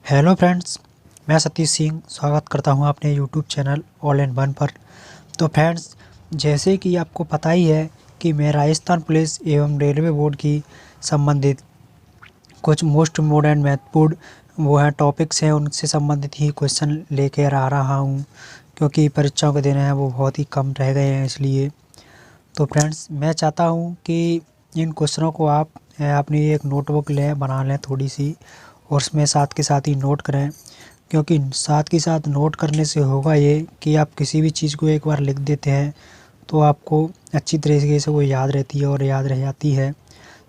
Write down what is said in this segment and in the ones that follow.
Hello friends, मैं सतीश सिंह स्वागत करता हूं अपने YouTube channel all in one पर। तो फ्रेंड्स, जैसे कि आपको पता ही है कि मैं राजस्थान पुलिस एवं रेलवे बोर्ड की संबंधित कुछ मोस्ट इम्पोर्टेंट महत्वपूर्ण वो हैं टॉपिक्स हैं, उनसे संबंधित ही क्वेश्चन लेकर आ रहा हूं, क्योंकि परीक्षाओं के दिन हैं वो बहुत ही कम रह गए हैं इसलिए। तो फ्रेंड्स, मैं चाहता हूं कि इन क्वेश्चनों को आप अपनी एक नोटबुक लें, बना लें थोड़ी सी, और उसमें साथ के साथ ही नोट करें, क्योंकि साथ के साथ नोट करने से होगा ये कि आप किसी भी चीज़ को एक बार लिख देते हैं तो आपको अच्छी तरीके से वो याद रहती है और याद रह जाती है।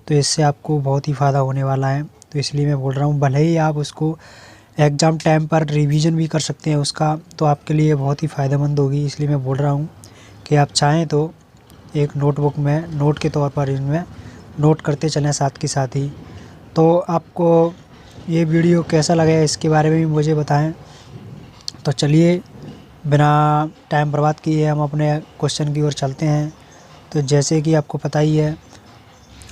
तो इससे आपको बहुत ही फ़ायदा होने वाला है। तो इसलिए मैं बोल रहा हूँ, भले ही आप उसको एग्ज़ाम टाइम पर रिवीजन भी कर सकते हैं उसका, तो आपके लिए बहुत ही फ़ायदेमंद होगी। इसलिए मैं बोल रहा हूँ कि आप चाहें तो एक नोटबुक में नोट के तौर पर इनमें नोट करते चलें साथ के साथ ही। तो आपको ये वीडियो कैसा लगा इसके बारे में भी मुझे बताएं। तो चलिए, बिना टाइम बर्बाद किए हम अपने क्वेश्चन की ओर चलते हैं। तो जैसे कि आपको पता ही है,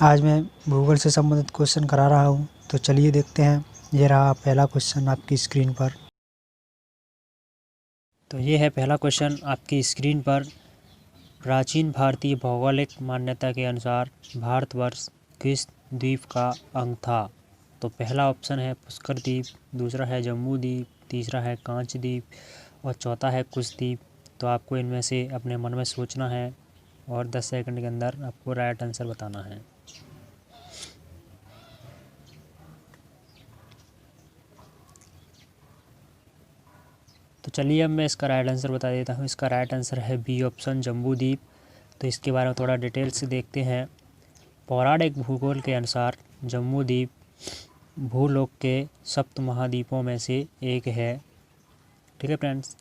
आज मैं भूगोल से संबंधित क्वेश्चन करा रहा हूँ। तो चलिए देखते हैं। ये रहा पहला क्वेश्चन आपकी स्क्रीन पर। तो ये है पहला क्वेश्चन आपकी स्क्रीन पर। प्राचीन भारतीय भौगोलिक मान्यता के अनुसार भारतवर्ष किस द्वीप का अंग था? तो पहला ऑप्शन है पुष्कर द्वीप, दूसरा है जम्बू द्वीप, तीसरा है कांच द्वीप और चौथा है कुश द्वीप। तो आपको इनमें से अपने मन में सोचना है और 10 सेकंड के अंदर आपको राइट आंसर बताना है। तो चलिए, अब मैं इसका राइट आंसर बता देता हूँ। इसका राइट आंसर है बी ऑप्शन, जम्बू द्वीप। तो इसके बारे में थोड़ा डिटेल से देखते हैं। पौराणिक भूगोल के अनुसार जम्बू द्वीप भूलोक के सप्त महाद्वीपों में से एक है। ठीक है फ्रेंड्स,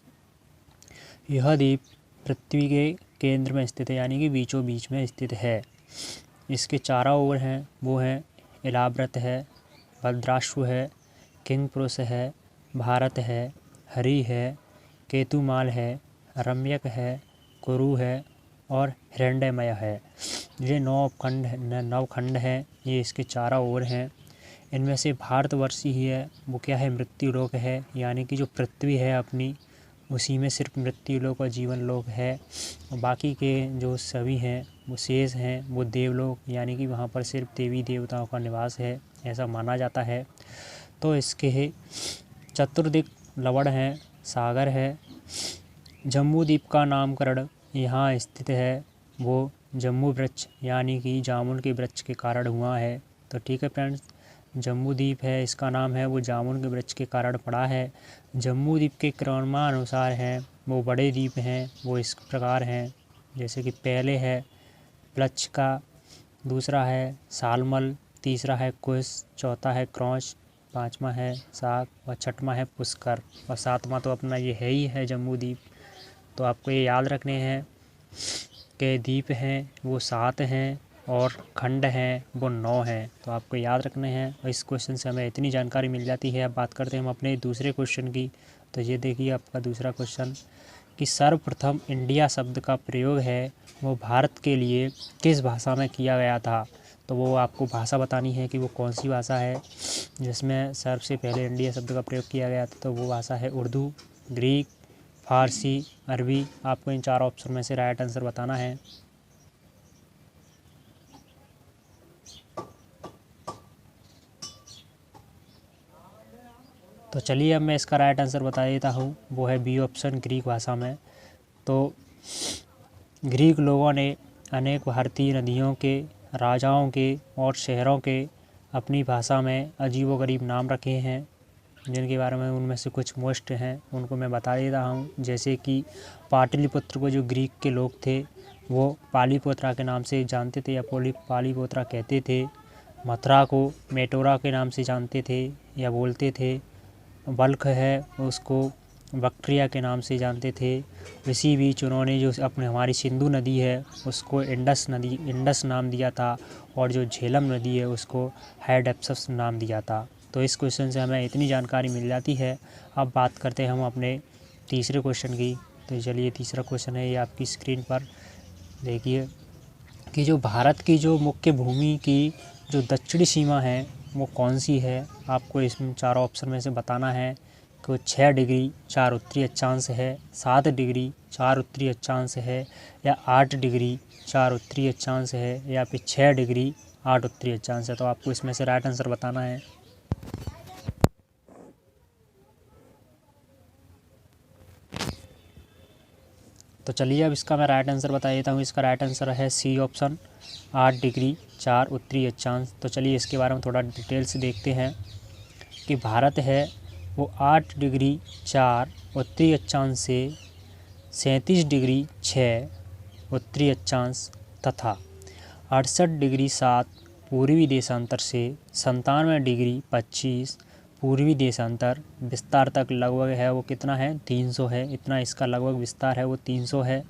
यह द्वीप पृथ्वी के केंद्र में स्थित है, यानी कि बीचों बीच में स्थित है। इसके चारों ओर हैं वो हैं इलाव्रत है, भद्राश्व है, किंगपुरुष है, भारत है, हरि है, केतुमाल है, रम्यक है, कुरु है और हिरण्यमय है। ये 9 खंड हैं, ये इसके चारों ओर हैं। इनमें से भारतवर्ष ही है वो क्या है, मृत्यु लोक है, यानी कि जो पृथ्वी है अपनी, उसी में सिर्फ मृत्यु लोक और जीवन लोक है। और बाकी के जो सभी हैं वो शेष हैं वो देवलोक, यानी कि वहाँ पर सिर्फ देवी देवताओं का निवास है, ऐसा माना जाता है। तो इसके चतुर्दिक लवण हैं, सागर है। जम्बू द्वीप का नामकरण यहाँ स्थित है वो जम्बू वृक्ष यानी कि जामुन के वृक्ष के कारण हुआ है। तो ठीक है फ्रेंड्स, जम्बू द्वीप है, इसका नाम है वो जामुन के वृक्ष के कारण पड़ा है। जम्बू द्वीप के क्रमानुसार हैं वो बड़े द्वीप हैं, वो इस प्रकार हैं, जैसे कि पहले है प्लचका, दूसरा है सालमल, तीसरा है कुश, चौथा है क्रौच, पाँचवा है साग और छठवां है पुष्कर और सातवां तो अपना ये है ही है जम्बू द्वीप। तो आपको ये याद रखने हैं कि द्वीप हैं वो 7 हैं और खंड हैं वो 9 हैं। तो आपको याद रखने हैं और इस क्वेश्चन से हमें इतनी जानकारी मिल जाती है। अब बात करते हैं हम अपने दूसरे क्वेश्चन की। तो ये देखिए आपका दूसरा क्वेश्चन कि सर्वप्रथम इंडिया शब्द का प्रयोग है वो भारत के लिए किस भाषा में किया गया था? तो वो आपको भाषा बतानी है कि वो कौन सी भाषा है जिसमें सबसे पहले इंडिया शब्द का प्रयोग किया गया था। तो वो भाषा है उर्दू, ग्रीक, फारसी, अरबी। आपको इन 4 ऑप्शन में से राइट आंसर बताना है। तो चलिए, अब मैं इसका राइट आंसर बता देता हूँ, वो है बी ऑप्शन, ग्रीक भाषा में। तो ग्रीक लोगों ने अनेक भारतीय नदियों के, राजाओं के और शहरों के अपनी भाषा में अजीबोगरीब नाम रखे हैं, जिनके बारे में उनमें से कुछ मोस्ट हैं उनको मैं बता देता हूँ। जैसे कि पाटलिपुत्र को जो ग्रीक के लोग थे वो पालीपुत्रा के नाम से जानते थे या पालीपुत्रा कहते थे। मथुरा को मेटोरा के नाम से जानते थे या बोलते थे। बल्ख है उसको बक्ट्रिया के नाम से जानते थे। इसी बीच उन्होंने जो अपने हमारी सिंधु नदी है उसको इंडस नाम दिया था, और जो झेलम नदी है उसको हाइडेप्सस नाम दिया था। तो इस क्वेश्चन से हमें इतनी जानकारी मिल जाती है। अब बात करते हैं हम अपने तीसरे क्वेश्चन की। तो चलिए, तीसरा क्वेश्चन है ये आपकी स्क्रीन पर देखिए कि जो भारत की जो मुख्य भूमि की जो दक्षिणी सीमा है वो कौन सी है, आपको इसमें चारों ऑप्शन में से बताना है कि 6 डिग्री 4 उत्तरी अक्षांश है, 7 डिग्री 4 उत्तरी अक्षांश है, या 8 डिग्री 4 उत्तरी अक्षांश है, या फिर 6 डिग्री 8 उत्तरी अक्षांश है। तो आपको इसमें से राइट आंसर बताना है। तो चलिए अब इसका मैं राइट आंसर बता देता हूँ। इसका राइट आंसर है सी ऑप्शन, 8 डिग्री 4 उत्तरी अक्षांश। तो चलिए इसके बारे में थोड़ा डिटेल से देखते हैं कि भारत है वो 8 डिग्री 4 उत्तरी अक्षांश से 37 डिग्री 6 उत्तरी अक्षांश तथा 68 डिग्री 7 पूर्वी देशांतर से 97 डिग्री 25 पूर्वी देशांतर विस्तार तक लगभग है वो कितना है, 300 है। इतना इसका लगभग विस्तार है वो 300 है।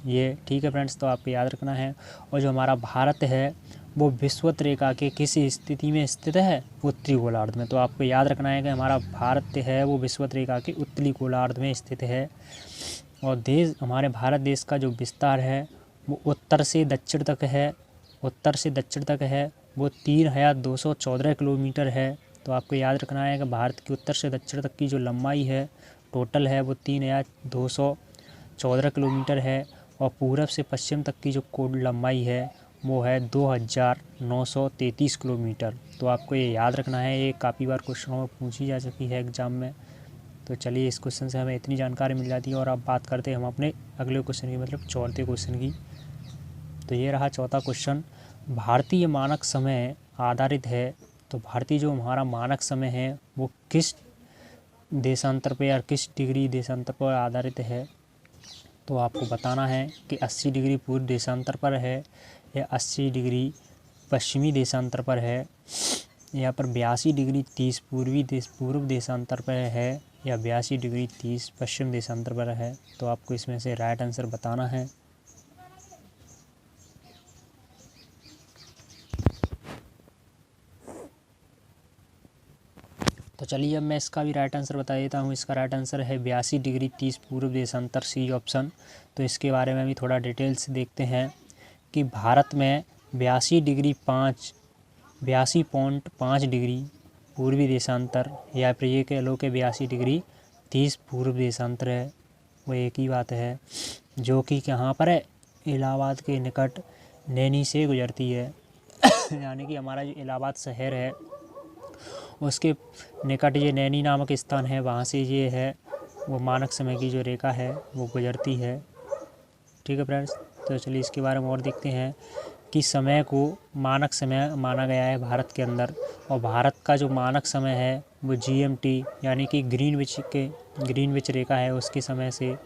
ये ठीक है फ्रेंड्स, तो आपको याद रखना है। और जो हमारा भारत है वो विषुवत रेखा के किस स्थिति में स्थित है, उत्तरी गोलार्ध में। तो आपको याद रखना है कि हमारा भारत है वो विषुवत रेखा के उत्तरी गोलार्ध में स्थित है। और देश, हमारे भारत देश का जो विस्तार है वो उत्तर से दक्षिण तक है, उत्तर से दक्षिण तक है वो 3214 किलोमीटर है। तो आपको याद रखना है कि भारत की उत्तर से दक्षिण तक की जो लंबाई है टोटल है वो 3214 किलोमीटर है। और पूरब से पश्चिम तक की जो लंबाई है वो है 2933 किलोमीटर। तो आपको ये याद रखना है, ये काफ़ी बार क्वेश्चनों में पूछी जा चुकी है एग्ज़ाम में। तो चलिए इस क्वेश्चन से हमें इतनी जानकारी मिल जाती है। और अब बात करते हैं हम अपने अगले क्वेश्चन की, मतलब चौथे क्वेश्चन की। तो ये रहा चौथा क्वेश्चन, भारतीय मानक समय आधारित है। तो भारतीय जो हमारा मानक समय है वो किस देशांतर पर या किस डिग्री देशांतर पर आधारित है। तो आपको बताना है कि 80 डिग्री पूर्व देशांतर पर है, या 80 डिग्री पश्चिमी देशांतर पर है, या पर 82 डिग्री 30 पूर्व देशांतर पर है, या 82 डिग्री 30 पश्चिम देशांतर पर है। तो आपको इसमें से राइट आंसर बताना है। तो चलिए अब मैं इसका भी राइट आंसर बता देता हूँ। इसका राइट आंसर है 82 डिग्री 30 पूर्व देशांतर, सी ऑप्शन। तो इसके बारे में भी थोड़ा डिटेल से देखते हैं कि भारत में 82.5 डिग्री पूर्वी देशांतर, या फिर ये कह लो कि 82 डिग्री 30 पूर्व देशांतर है, वो एक ही बात है, जो कि कहाँ पर है, इलाहाबाद के निकट नैनी से गुजरती है। यानी कि हमारा जो इलाहाबाद शहर है उसके निकट ये नैनी नामक स्थान है, वहाँ से ये है वो मानक समय की जो रेखा है वो गुजरती है। ठीक है फ्रेंड्स, तो चलिए इसके बारे में और देखते हैं कि समय को मानक समय माना गया है भारत के अंदर। और भारत का जो मानक समय है वो GMT यानी कि ग्रीनविच रेखा है उसके समय से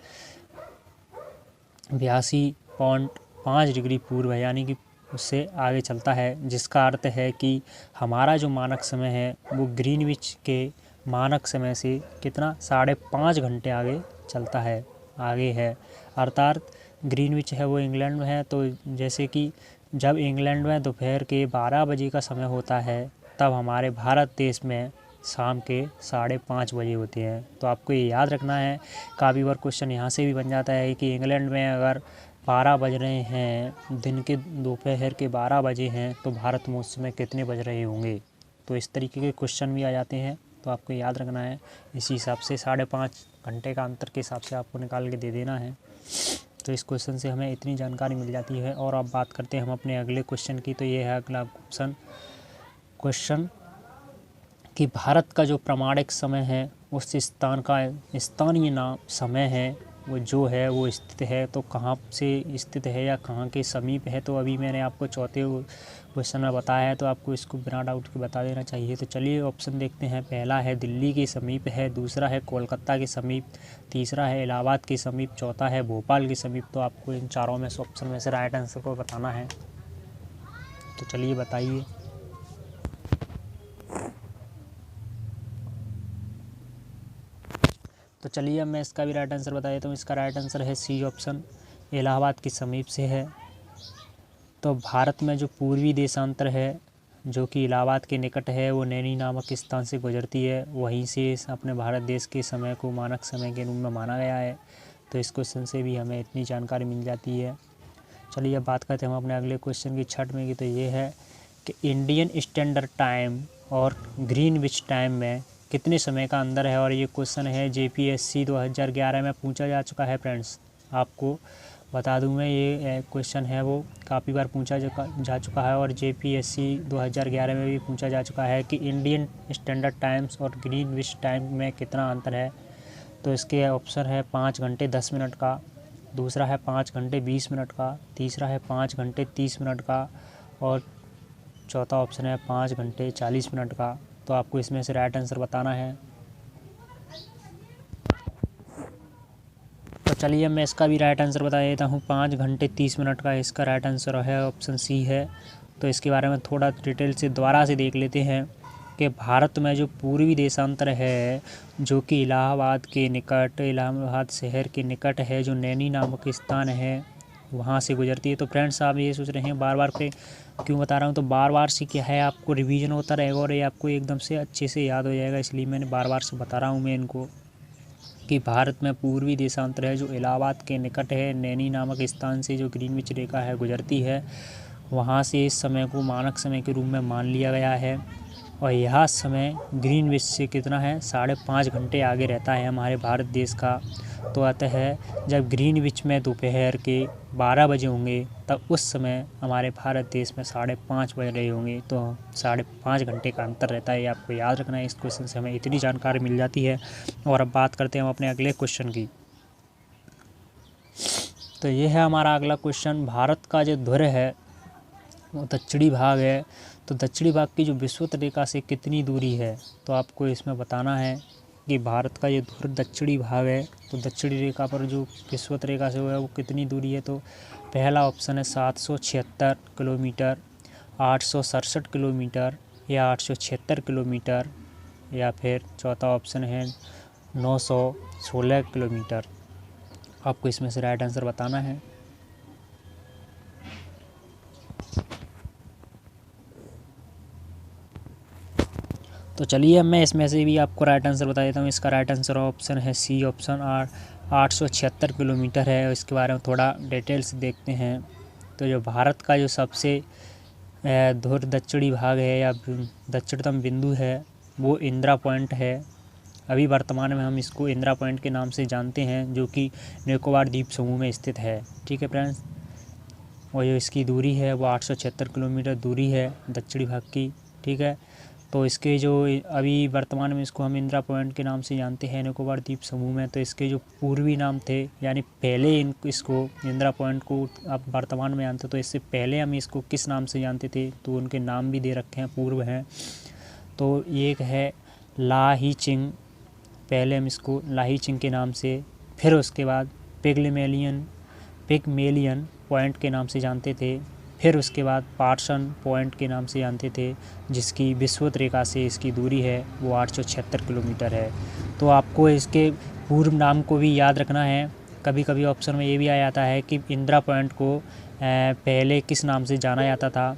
82.5 डिग्री पूर्व है, यानी कि उससे आगे चलता है। जिसका अर्थ है कि हमारा जो मानक समय है वो ग्रीनविच के मानक समय से कितना 5.5 घंटे आगे चलता है, आगे है। अर्थात ग्रीनविच है वो इंग्लैंड में है। तो जैसे कि जब इंग्लैंड में दोपहर के 12 बजे का समय होता है, तब हमारे भारत देश में शाम के 5:30 बजे होते हैं। तो आपको ये याद रखना है। काफ़ी बार क्वेश्चन यहाँ से भी बन जाता है कि इंग्लैंड में अगर 12 बज रहे हैं, दिन के दोपहर के 12 बजे हैं, तो भारत में उस समय कितने बज रहे होंगे। तो इस तरीके के क्वेश्चन भी आ जाते हैं। तो आपको याद रखना है, इसी हिसाब से 5.5 घंटे का अंतर के हिसाब से आपको निकाल के दे देना है। तो इस क्वेश्चन से हमें इतनी जानकारी मिल जाती है। और अब बात करते हैं हम अपने अगले क्वेश्चन की। तो ये है अगला क्वेश्चन कि भारत का जो प्रामाणिक समय है उस स्थान का स्थानीय नाम समय है वो जो है वो स्थित है, तो कहाँ से स्थित है या कहाँ के समीप है। तो अभी मैंने आपको चौथे क्वेश्चन में बताया है, तो आपको इसको बिना डाउट के बता देना चाहिए। तो चलिए ऑप्शन देखते हैं। पहला है दिल्ली के समीप है, दूसरा है कोलकाता के समीप, तीसरा है इलाहाबाद के समीप, चौथा है भोपाल के समीप। तो आपको इन चारों में से ऑप्शन में से राइट आंसर को बताना है। तो चलिए बताइए। तो चलिए अब मैं इसका भी राइट आंसर बता देता हूँ। इसका राइट आंसर है सी ऑप्शन, इलाहाबाद के समीप से है। तो भारत में जो पूर्वी देशांतर है जो कि इलाहाबाद के निकट है वो नैनी नामक स्थान से गुजरती है, वहीं से अपने भारत देश के समय को मानक समय के रूप में माना गया है। तो इस क्वेश्चन से भी हमें इतनी जानकारी मिल जाती है। चलिए अब बात करते हैं हम अपने अगले क्वेश्चन की छठ में की। तो ये है कि इंडियन स्टैंडर्ड टाइम और ग्रीनविच टाइम में कितने समय का अंतर है। और ये क्वेश्चन है JPSC 2011 में पूछा जा चुका है फ्रेंड्स। आपको बता दूं मैं, ये क्वेश्चन है वो काफ़ी बार पूछा जा चुका है और JPSC 2011 में भी पूछा जा चुका है कि इंडियन स्टैंडर्ड टाइम्स और ग्रीनविच टाइम में कितना अंतर है। तो इसके ऑप्शन है 5 घंटे 10 मिनट का, दूसरा है 5 घंटे 20 मिनट का, तीसरा है 5 घंटे 30 मिनट का और चौथा ऑप्शन है 5 घंटे 40 मिनट का। तो आपको इसमें से राइट आंसर बताना है। तो चलिए मैं इसका भी राइट आंसर बता देता हूँ। 5 घंटे 30 मिनट का इसका राइट आंसर है, ऑप्शन सी है। तो इसके बारे में थोड़ा डिटेल से दोबारा से देख लेते हैं कि भारत में जो पूर्वी देशांतर है, जो कि इलाहाबाद के निकट, इलाहाबाद शहर के निकट है, जो नैनी नामक स्थान है, वहाँ से गुजरती है। तो फ्रेंड्स आप ये सोच रहे हैं बार बार पे क्यों बता रहा हूँ, तो बार बार से क्या है आपको रिवीजन होता रहेगा और ये आपको एकदम से अच्छे से याद हो जाएगा, इसलिए मैंने बार बार से बता रहा हूँ मैं इनको कि भारत में पूर्वी देशांतर है जो इलाहाबाद के निकट है, नैनी नामक स्थान से जो ग्रीनविच रेखा है गुजरती है, वहाँ से इस समय को मानक समय के रूप में मान लिया गया है। और यह समय ग्रीनविच से कितना है, 5.5 घंटे आगे रहता है हमारे भारत देश का। तो अतः जब ग्रीनविच में दोपहर के 12 बजे होंगे तब उस समय हमारे भारत देश में 5:30 बज रहे होंगे। तो 5.5 घंटे का अंतर रहता है, ये आपको याद रखना है। इस क्वेश्चन से हमें इतनी जानकारी मिल जाती है। और अब बात करते हैं हम अपने अगले क्वेश्चन की। तो ये है हमारा अगला क्वेश्चन। भारत का जो ध्रुव है वो दक्षिणी भाग है, तो दक्षिणी भाग की जो विषुवत रेखा से कितनी दूरी है। तो आपको इसमें बताना है कि भारत का ये ध्रुव दक्षिणी भाग है, तो दक्षिणी रेखा पर जो विषुवत रेखा से है वो कितनी दूरी है। तो पहला ऑप्शन है 776 किलोमीटर, 867 किलोमीटर या 876 किलोमीटर, या फिर चौथा ऑप्शन है 916 किलोमीटर। आपको इसमें से राइट आंसर बताना है। तो चलिए अब मैं इसमें से भी आपको राइट आंसर बता देता हूँ। इसका राइट आंसर ऑप्शन है सी, ऑप्शन 876 किलोमीटर है। इसके बारे में थोड़ा डिटेल से देखते हैं। तो जो भारत का जो सबसे ध्रुव दक्षिणी भाग है या दक्षिणतम बिंदु है वो इंदिरा पॉइंट है। अभी वर्तमान में हम इसको इंदिरा पॉइंट के नाम से जानते हैं, जो कि निकोबार द्वीप समूह में स्थित है। ठीक है फ्रेंड्स, और जो इसकी दूरी है वो 876 किलोमीटर दूरी है दक्षिणी भाग की। ठीक है, तो इसके जो अभी वर्तमान में इसको हम इंदिरा पॉइंट के नाम से जानते हैं निकोबार द्वीप समूह में। तो इसके जो पूर्वी नाम थे, यानी पहले इसको इंदिरा पॉइंट को अब वर्तमान में जानते, तो इससे पहले हम इसको किस नाम से जानते थे, तो उनके नाम भी दे रखे हैं, पूर्व हैं। तो एक है लाहीचिंग, पहले हम इसको लाहीचिंग के नाम से, फिर उसके बाद पिगमेलियन पॉइंट के नाम से जानते थे, फिर उसके बाद पार्सन पॉइंट के नाम से जानते थे, जिसकी विषुवत रेखा से इसकी दूरी है वो 876 किलोमीटर है। तो आपको इसके पूर्व नाम को भी याद रखना है। कभी कभी ऑप्शन में ये भी आ जाता है कि इंदिरा पॉइंट को पहले किस नाम से जाना जाता था,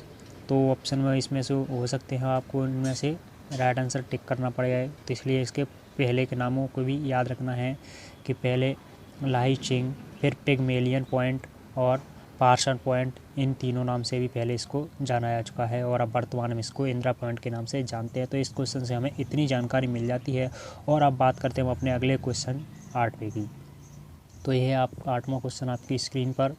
तो ऑप्शन में इसमें से हो सकते हैं, आपको उनमें से राइट आंसर टिक करना पड़ेगा। तो इसलिए इसके पहले के नामों को भी याद रखना है कि पहले लाहीचिंग, फिर पिगमेलियन पॉइंट और पार्सन पॉइंट, इन तीनों नाम से भी पहले इसको जाना जा चुका है और अब वर्तमान में इसको इंदिरा पॉइंट के नाम से जानते हैं। तो इस क्वेश्चन से हमें इतनी जानकारी मिल जाती है। और अब बात करते हैं हम अपने अगले क्वेश्चन 8वें की। तो यह है आप 8वां क्वेश्चन आपकी स्क्रीन पर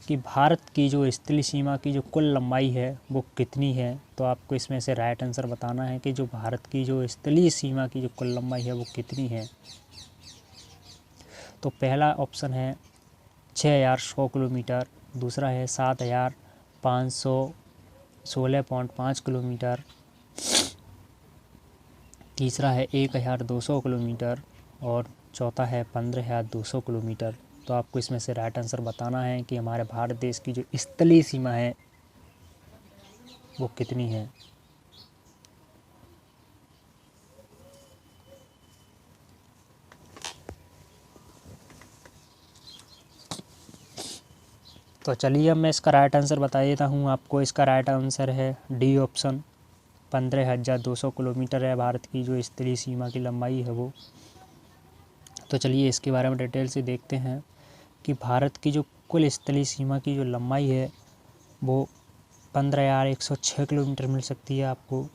कि भारत की जो स्थलीय सीमा की जो कुल लंबाई है वो कितनी है। तो आपको इसमें से राइट आंसर बताना है कि जो भारत की जो स्थलीय सीमा की जो कुल लंबाई है वो कितनी है। तो पहला ऑप्शन है 6100 किलोमीटर, दूसरा है 7516.5 किलोमीटर, तीसरा है 1200 किलोमीटर और चौथा है 15200 किलोमीटर। तो आपको इसमें से राइट आंसर बताना है कि हमारे भारत देश की जो स्थलीय सीमा है वो कितनी है। तो चलिए अब मैं इसका राइट आंसर बता देता हूँ आपको। इसका राइट आंसर है डी ऑप्शन, 15200 किलोमीटर है भारत की जो स्थलीय सीमा की लंबाई है वो। तो चलिए इसके बारे में डिटेल से देखते हैं कि भारत की जो कुल स्थलीय सीमा की जो लंबाई है वो 15,106 किलोमीटर मिल सकती है आपको,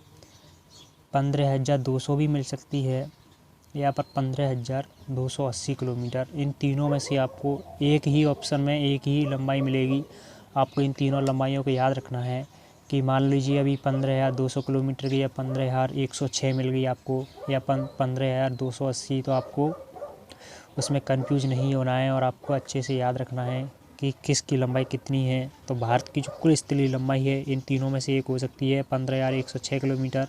15,200 भी मिल सकती है, या पर 15,280 किलोमीटर। इन तीनों में से आपको एक ही ऑप्शन में एक ही लंबाई मिलेगी। आपको इन तीनों लंबाइयों को याद रखना है कि मान लीजिए अभी 15,200 किलोमीटर की या 15,106 मिल गई आपको, या 15,280, तो आपको उसमें कंफ्यूज नहीं होना है और आपको अच्छे से याद रखना है कि किसकी लंबाई कितनी है। तो भारत की जो कुल स्थलीय लंबाई है इन तीनों में से एक हो सकती है, 15,106 किलोमीटर,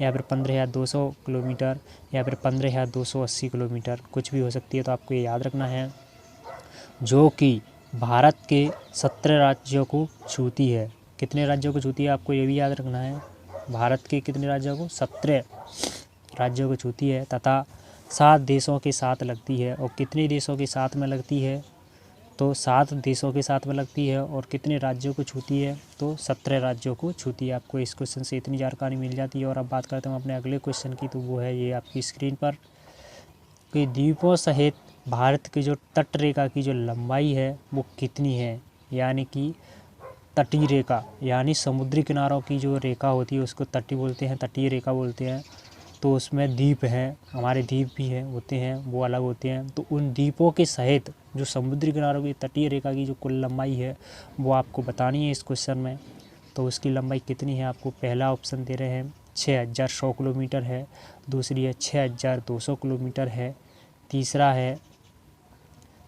या फिर 15,200 किलोमीटर, या फिर 15,280 किलोमीटर, कुछ भी हो सकती है। तो आपको ये याद रखना है, जो कि भारत के 17 राज्यों को छूती है। कितने राज्यों को छूती है आपको ये भी याद रखना है। भारत के कितने राज्यों को? 17 राज्यों को छूती है, तथा 7 देशों के साथ लगती है। और कितने देशों के साथ में लगती है? तो 7 देशों के साथ में लगती है। और कितने राज्यों को छूती है? तो 17 राज्यों को छूती है। आपको इस क्वेश्चन से इतनी जानकारी मिल जाती है। और अब बात करते हैं अपने अगले क्वेश्चन की, तो वो है ये आपकी स्क्रीन पर, कि द्वीपों सहित भारत की जो तट रेखा की जो लंबाई है वो कितनी है। यानी कि तटीय रेखा, यानी समुद्री किनारों की जो रेखा होती है उसको तटीय बोलते हैं, तटीय रेखा बोलते हैं। तो उसमें द्वीप हैं, हमारे द्वीप भी हैं, होते हैं, वो अलग होते हैं। तो उन द्वीपों के सहित जो समुद्री किनारों की तटीय रेखा की जो कुल लंबाई है वो आपको बतानी है इस क्वेश्चन में। तो उसकी लंबाई कितनी है आपको पहला ऑप्शन दे रहे हैं 6,100 किलोमीटर है, दूसरी है 6,200 किलोमीटर है, तीसरा है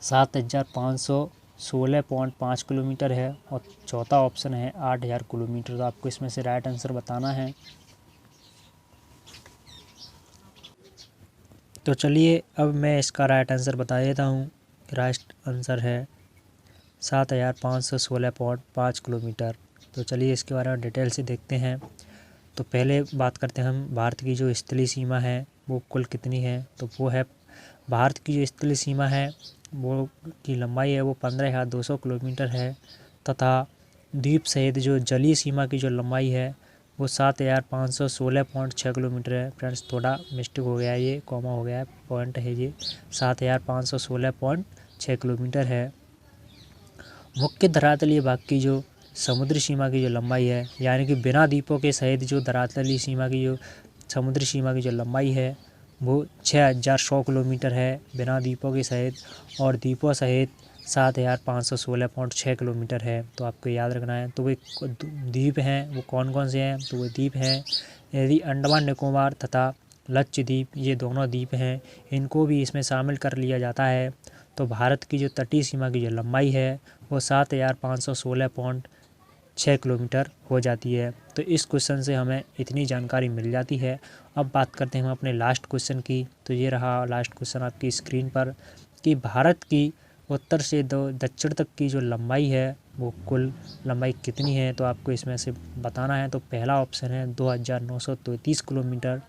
7,516.5 किलोमीटर है, और चौथा ऑप्शन है 8,000 किलोमीटर। तो आपको इसमें से राइट आंसर बताना है। तो चलिए अब मैं इसका राइट आंसर बता देता हूँ। राइट आंसर है 7,516.5 किलोमीटर। तो चलिए इसके बारे में डिटेल से देखते हैं। तो पहले बात करते हैं हम भारत की जो स्थलीय सीमा है वो कुल कितनी है। तो वो है, भारत की जो स्थलीय सीमा है वो की लंबाई है वो 15,200 किलोमीटर है, तथा द्वीप सहित जो जलीय सीमा की जो लंबाई है वो 7,516.6 किलोमीटर है। फ्रेंड्स थोड़ा मिस्टेक हो गया है, ये कॉमा हो गया है, पॉइंट है ये, 7,516.6 किलोमीटर है। मुख्य धरातलीय भाग की जो समुद्री सीमा की जो लंबाई है, यानी कि बिना द्वीपों के सहित जो धरातलीय सीमा की जो समुद्री सीमा की जो लंबाई है वो 6,100 किलोमीटर है बिना द्वीपों के सहित, और द्वीपों सहित 7,516.6 किलोमीटर है। तो आपको याद रखना है। तो वे द्वीप हैं वो कौन कौन से हैं? तो वो द्वीप हैं यदि अंडमान निकोबार तथा लक्षद्वीप, ये दोनों द्वीप हैं, इनको भी इसमें शामिल कर लिया जाता है। तो भारत की जो तटीय सीमा की जो लंबाई है वो 7,516.6 किलोमीटर हो जाती है। तो इस क्वेश्चन से हमें इतनी जानकारी मिल जाती है। अब बात करते हैं हम अपने लास्ट क्वेश्चन की। तो ये रहा लास्ट क्वेश्चन आपकी स्क्रीन पर, कि भारत की उत्तर से दक्षिण तक की जो लंबाई है वो कुल लंबाई कितनी है। तो आपको इसमें से बताना है। तो पहला ऑप्शन है 2,933 किलोमीटर,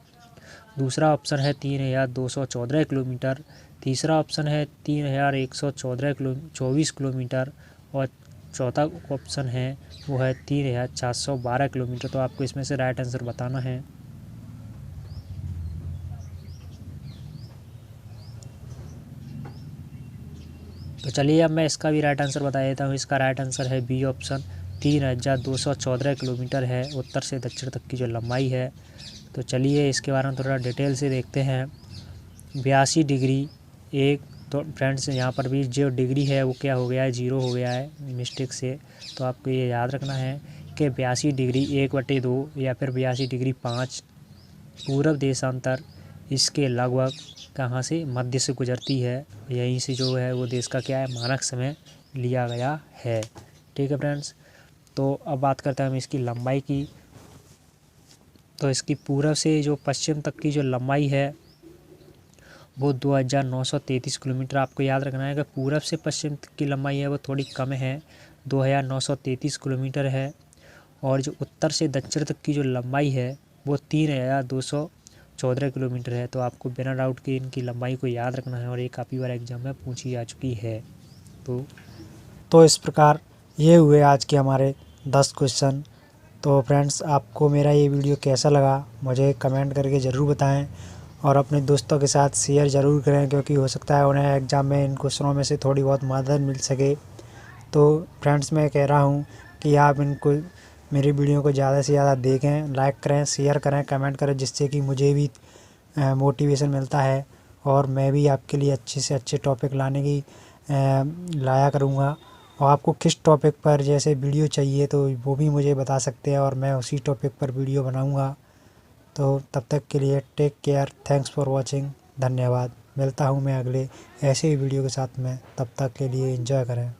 दूसरा ऑप्शन है 3,214 किलोमीटर, तीसरा ऑप्शन है 3,124 किलोमीटर, और चौथा ऑप्शन है वो है 3,412 किलोमीटर। तो आपको इसमें से राइट आंसर बताना है। तो चलिए अब मैं इसका भी राइट आंसर बता देता हूँ। इसका राइट आंसर है बी ऑप्शन, 3,214 किलोमीटर है उत्तर से दक्षिण तक की जो लंबाई है। तो चलिए इसके बारे में थोड़ा डिटेल से देखते हैं। 82 डिग्री एक, तो फ्रेंड्स यहाँ पर भी जो डिग्री है वो क्या हो गया है, 0 हो गया है मिस्टेक से। तो आपको ये याद रखना है कि 82 डिग्री 1/2 या फिर 82 डिग्री 5 पूर्व देशांतर इसके लगभग कहाँ से, मध्य से गुजरती है। यहीं से जो है वो देश का क्या है, मानक समय लिया गया है। ठीक है फ्रेंड्स। तो अब बात करते हैं हम इसकी लंबाई की। तो इसकी पूर्व से जो पश्चिम तक की जो लंबाई है वो 2,933 किलोमीटर। आपको याद रखना है कि पूरब से पश्चिम तक की लंबाई है वो थोड़ी कम है, 2,933 किलोमीटर है, और जो उत्तर से दक्षिण तक की जो लंबाई है वो 3,214 किलोमीटर है। तो आपको बिना डाउट के इनकी लंबाई को याद रखना है, और ये काफ़ी बार एग्जाम में पूछी जा चुकी है। तो इस प्रकार ये हुए आज के हमारे 10 क्वेश्चन। तो फ्रेंड्स आपको मेरा ये वीडियो कैसा लगा मुझे कमेंट करके ज़रूर बताएं, और अपने दोस्तों के साथ शेयर ज़रूर करें, क्योंकि हो सकता है उन्हें एग्ज़ाम में इन क्वेश्चनों में से थोड़ी बहुत मदद मिल सके। तो फ्रेंड्स मैं कह रहा हूँ कि आप इनको मेरी वीडियो को ज़्यादा से ज़्यादा देखें, लाइक करें, शेयर करें, कमेंट करें, जिससे कि मुझे भी मोटिवेशन मिलता है और मैं भी आपके लिए अच्छे से अच्छे टॉपिक लाया करूँगा। और आपको किस टॉपिक पर जैसे वीडियो चाहिए तो वो भी मुझे बता सकते हैं और मैं उसी टॉपिक पर वीडियो बनाऊँगा। तो तब तक के लिए take care, thanks for watching, धन्यवाद। मिलता हूँ मैं अगले ऐसे ही वीडियो के साथ में, तब तक के लिए एंजॉय करें।